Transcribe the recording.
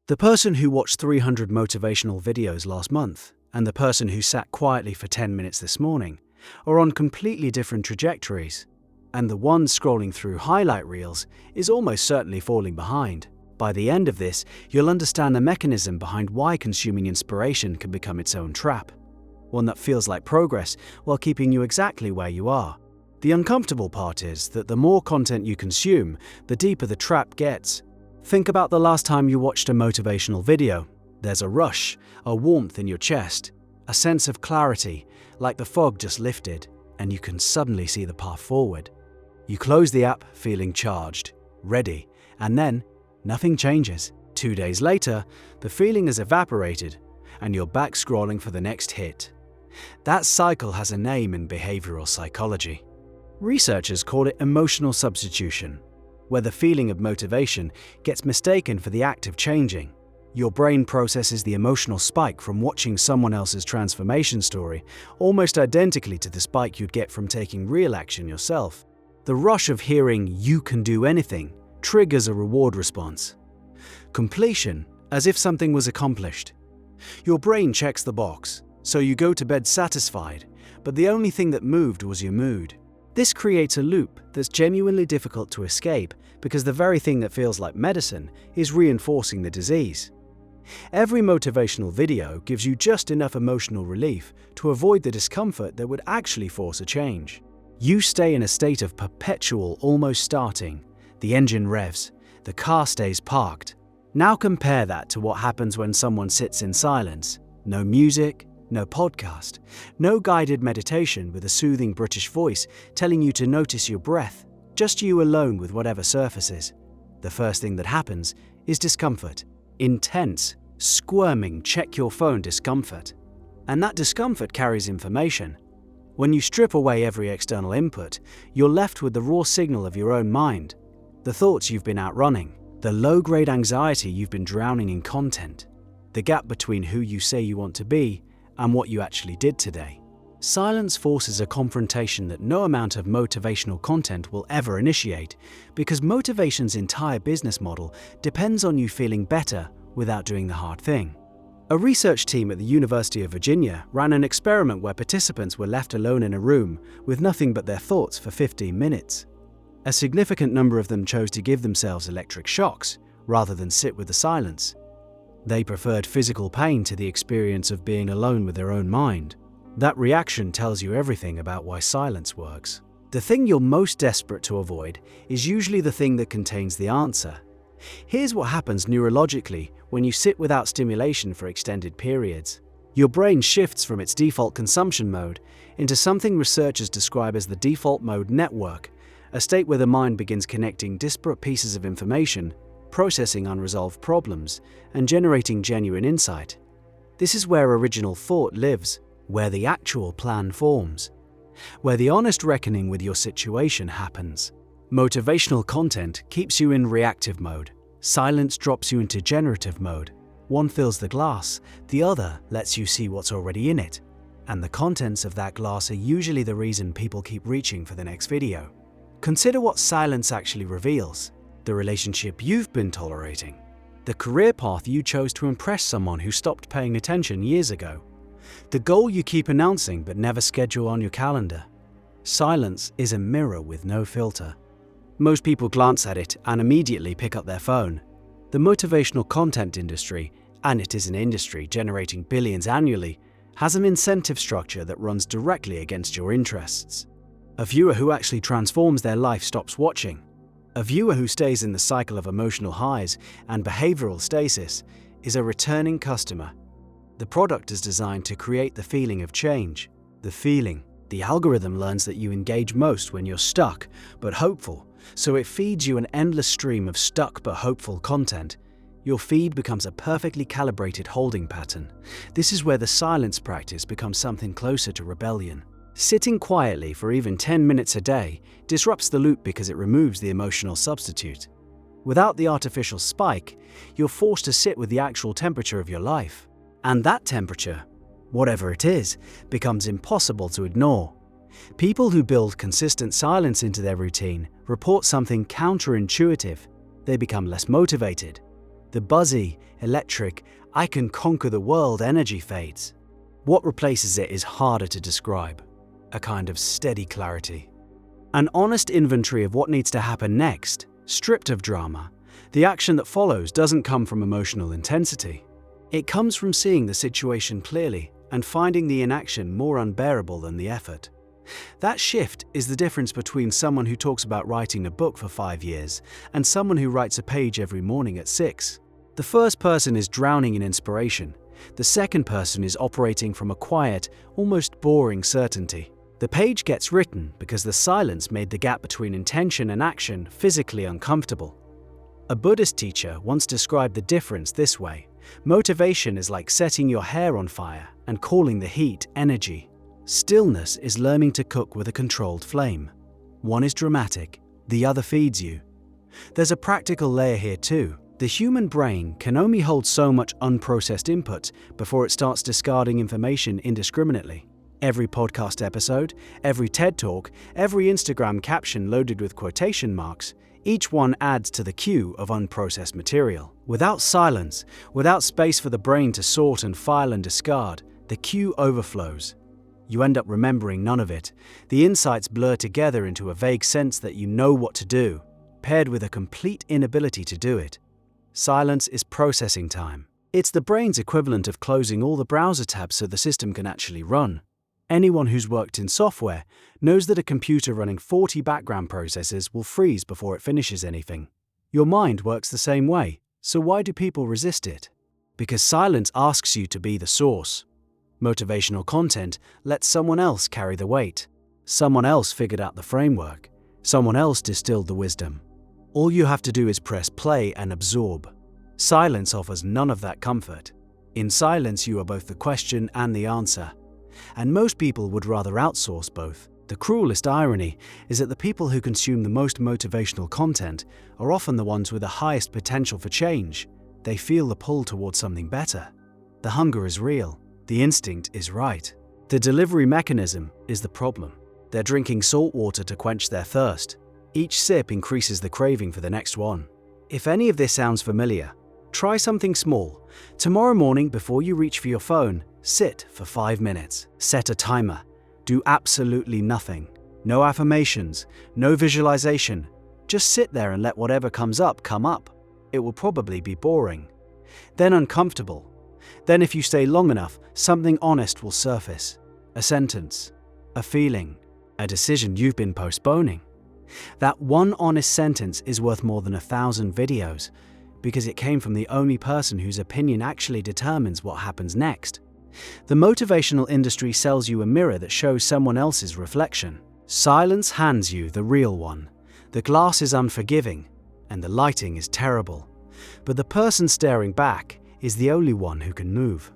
The person who watched 300 motivational videos last month and the person who sat quietly for 10 minutes this morning are on completely different trajectories, and the one scrolling through highlight reels is almost certainly falling behind. By the end of this, you'll understand the mechanism behind why consuming inspiration can become its own trap, one that feels like progress while keeping you exactly where you are. The uncomfortable part is that the more content you consume, the deeper the trap gets. Think about the last time you watched a motivational video. There's a rush, a warmth in your chest, a sense of clarity, like the fog just lifted, and you can suddenly see the path forward. You close the app feeling charged, ready, and then nothing changes. 2 days later, the feeling has evaporated, and you're back scrolling for the next hit. That cycle has a name in behavioral psychology. Researchers call it emotional substitution, where the feeling of motivation gets mistaken for the act of changing. Your brain processes the emotional spike from watching someone else's transformation story almost identically to the spike you'd get from taking real action yourself. The rush of hearing "you can do anything" triggers a reward response. Completion, as if something was accomplished. Your brain checks the box, so you go to bed satisfied, but the only thing that moved was your mood. This creates a loop that's genuinely difficult to escape because the very thing that feels like medicine is reinforcing the disease. Every motivational video gives you just enough emotional relief to avoid the discomfort that would actually force a change. You stay in a state of perpetual almost starting. The engine revs, the car stays parked. Now compare that to what happens when someone sits in silence. No music, no podcast, no guided meditation with a soothing British voice telling you to notice your breath, just you alone with whatever surfaces. The first thing that happens is discomfort. Intense, squirming, check your phone discomfort. And that discomfort carries information. When you strip away every external input, you're left with the raw signal of your own mind, the thoughts you've been outrunning, the low-grade anxiety you've been drowning in content, the gap between who you say you want to be and what you actually did today. Silence forces a confrontation that no amount of motivational content will ever initiate, because motivation's entire business model depends on you feeling better without doing the hard thing. A research team at the University of Virginia ran an experiment where participants were left alone in a room with nothing but their thoughts for 15 minutes. A significant number of them chose to give themselves electric shocks rather than sit with the silence. They preferred physical pain to the experience of being alone with their own mind. That reaction tells you everything about why silence works. The thing you're most desperate to avoid is usually the thing that contains the answer. Here's what happens neurologically when you sit without stimulation for extended periods. Your brain shifts from its default consumption mode into something researchers describe as the default mode network, a state where the mind begins connecting disparate pieces of information, processing unresolved problems, and generating genuine insight. This is where original thought lives, where the actual plan forms, where the honest reckoning with your situation happens. Motivational content keeps you in reactive mode. Silence drops you into generative mode. One fills the glass, the other lets you see what's already in it. And the contents of that glass are usually the reason people keep reaching for the next video. Consider what silence actually reveals. The relationship you've been tolerating. The career path you chose to impress someone who stopped paying attention years ago. The goal you keep announcing but never schedule on your calendar. Silence is a mirror with no filter. Most people glance at it and immediately pick up their phone. The motivational content industry, and it is an industry generating billions annually, has an incentive structure that runs directly against your interests. A viewer who actually transforms their life stops watching. A viewer who stays in the cycle of emotional highs and behavioral stasis is a returning customer. The product is designed to create the feeling of change. The feeling. The algorithm learns that you engage most when you're stuck but hopeful, so it feeds you an endless stream of stuck but hopeful content. Your feed becomes a perfectly calibrated holding pattern. This is where the silence practice becomes something closer to rebellion. Sitting quietly for even 10 minutes a day disrupts the loop because it removes the emotional substitute. Without the artificial spike, you're forced to sit with the actual temperature of your life. And that temperature, whatever it is, becomes impossible to ignore. People who build consistent silence into their routine report something counterintuitive. They become less motivated. The buzzy, electric, I can conquer the world energy fades. What replaces it is harder to describe, a kind of steady clarity. An honest inventory of what needs to happen next, stripped of drama. The action that follows doesn't come from emotional intensity. It comes from seeing the situation clearly and finding the inaction more unbearable than the effort. That shift is the difference between someone who talks about writing a book for 5 years and someone who writes a page every morning at 6. The first person is drowning in inspiration. The second person is operating from a quiet, almost boring certainty. The page gets written because the silence made the gap between intention and action physically uncomfortable. A Buddhist teacher once described the difference this way: motivation is like setting your hair on fire and calling the heat energy. Stillness is learning to cook with a controlled flame. One is dramatic, the other feeds you. There's a practical layer here too. The human brain can only hold so much unprocessed input before it starts discarding information indiscriminately. Every podcast episode, every TED Talk, every Instagram caption loaded with quotation marks, each one adds to the queue of unprocessed material. Without silence, without space for the brain to sort and file and discard, the queue overflows. You end up remembering none of it. The insights blur together into a vague sense that you know what to do, paired with a complete inability to do it. Silence is processing time. It's the brain's equivalent of closing all the browser tabs so the system can actually run. Anyone who's worked in software knows that a computer running 40 background processes will freeze before it finishes anything. Your mind works the same way, so why do people resist it? Because silence asks you to be the source. Motivational content lets someone else carry the weight. Someone else figured out the framework. Someone else distilled the wisdom. All you have to do is press play and absorb. Silence offers none of that comfort. In silence, you are both the question and the answer. And most people would rather outsource both. The cruelest irony is that the people who consume the most motivational content are often the ones with the highest potential for change. They feel the pull towards something better. The hunger is real. The instinct is right. The delivery mechanism is the problem. They're drinking salt water to quench their thirst. Each sip increases the craving for the next one. If any of this sounds familiar, try something small. Tomorrow morning, before you reach for your phone, sit for 5 minutes. Set a timer. Do absolutely nothing. No affirmations, no visualization. Just sit there and let whatever comes up come up. It will probably be boring. Then uncomfortable. Then if you stay long enough, something honest will surface. A sentence, a feeling, a decision you've been postponing. That one honest sentence is worth more than 1,000 videos, because it came from the only person whose opinion actually determines what happens next. The motivational industry sells you a mirror that shows someone else's reflection. Silence hands you the real one. The glass is unforgiving, and the lighting is terrible. But the person staring back is the only one who can move.